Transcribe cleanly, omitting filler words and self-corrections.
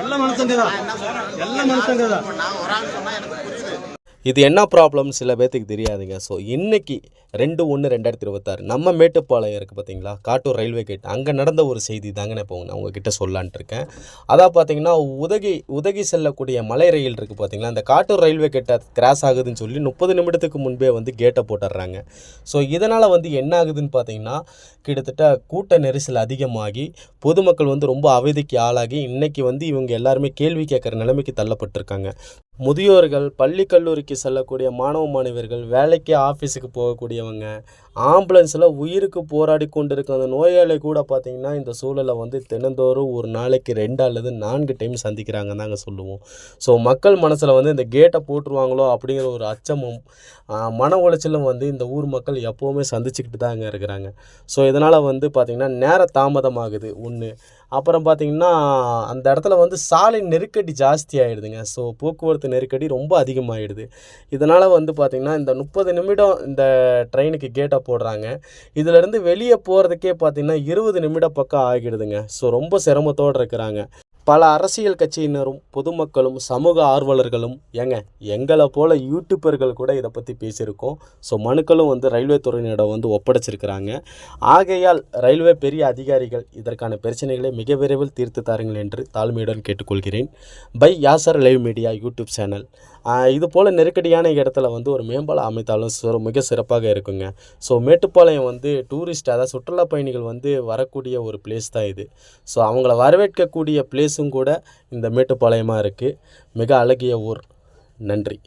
எல்லாம் மனுஷங்க தான், எல்லாம் மனுஷங்க தான். இது என்ன ப்ராப்ளம் சில பேர்த்துக்கு தெரியாதுங்க. ஸோ இன்றைக்கி 2/1/2026 நம்ம மேட்டுப்பாளையம் இருக்குது பார்த்தீங்களா, காட்டூர் ரயில்வே கேட், அங்கே நடந்த ஒரு செய்தி தாங்க நான் இப்போ நான் உங்ககிட்ட சொல்லலான்ட்டு இருக்கேன். அதான் பார்த்தீங்கன்னா உதகி செல்லக்கூடிய மலை ரயில் இருக்குது பார்த்தீங்களா, அந்த காட்டூர் ரயில்வே கேட்டை கிராஸ் ஆகுதுன்னு சொல்லி 30 நிமிடத்துக்கு முன்பே வந்து கேட்டை போட்டுடுறாங்க. ஸோ இதனால் வந்து என்ன ஆகுதுன்னு பார்த்தீங்கன்னா, கிட்டத்தட்ட கூட்ட நெரிசல் அதிகமாகி பொதுமக்கள் வந்து ரொம்ப அவதிக்கு ஆளாகி இன்றைக்கி வந்து இவங்க எல்லாருமே கேள்வி கேட்குற நிலைமைக்கு தள்ளப்பட்டிருக்காங்க. முதியோர்கள், பள்ளி கல்லூரிக்கு செல்லக்கூடிய மாணவ மாணவியர்கள், வேலைக்கு ஆஃபீஸுக்கு போகக்கூடியவங்க, ஆம்புலன்ஸில் உயிருக்கு போராடி கொண்டிருக்க அந்த நோயாளி கூட பார்த்திங்கன்னா இந்த சூழலை வந்து தினந்தோறும் ஒரு நாளைக்கு 2 அல்லது 4 டைம் சந்திக்கிறாங்கன்னு தாங்க சொல்லுவோம். ஸோ மக்கள் மனசில் வந்து இந்த கேட்டை போட்டுருவாங்களோ அப்படிங்கிற ஒரு அச்சமும் மன உளைச்சலும் வந்து இந்த ஊர் மக்கள் எப்போவுமே சந்திச்சுக்கிட்டு தாங்க இருக்கிறாங்க. ஸோ இதனால் வந்து பார்த்திங்கன்னா நேர தாமதமாகுது ஒன்று. அப்புறம் பார்த்திங்கன்னா அந்த இடத்துல வந்து சாலை நெருக்கடி ஜாஸ்தி ஆகிடுதுங்க. ஸோ போக்குவரத்து நெருக்கடி ரொம்ப அதிகமாகிடுது. இதனால் வந்து பார்த்திங்கன்னா இந்த 30 நிமிடம் இந்த ட்ரெயினுக்கு கேட்டை போடுறாங்க. இதிலேருந்து வெளியே போகிறதுக்கே பார்த்திங்கன்னா 20 நிமிடம் பக்கம் ஆகிடுதுங்க. ஸோ ரொம்ப சிரமத்தோடு இருக்கிறாங்க. பல அரசியல் கட்சியினரும் பொதுமக்களும் சமூக ஆர்வலர்களும் எங்களை போல் யூடியூபர்கள் கூட இதை பற்றி பேசியிருக்கோம். ஸோ மனுக்களும் வந்து ரயில்வே துறையினரிடம் வந்து ஒப்படைச்சிருக்கிறாங்க. ஆகையால் ரயில்வே பெரிய அதிகாரிகள் இதற்கான பிரச்சனைகளை மிக விரைவில் தீர்த்து தாருங்கள் என்று தாழ்மையுடன் கேட்டுக்கொள்கிறேன். By Yasar live media YouTube channel. இது போல் நெருக்கடியான இடத்துல வந்து ஒரு மேம்பாலம் அமைத்தாலும் மிக சிறப்பாக இருக்குங்க. ஸோ மேட்டுப்பாளையம் வந்து டூரிஸ்ட், அதாவது சுற்றுலா பயணிகள் வந்து வரக்கூடிய ஒரு பிளேஸ் தான் இது. ஸோ அவங்கள வரவேற்கக்கூடிய பிளேஸும் கூட இந்த மேட்டுப்பாளையமாக இருக்குது. மிக அழகிய ஊர். நன்றி.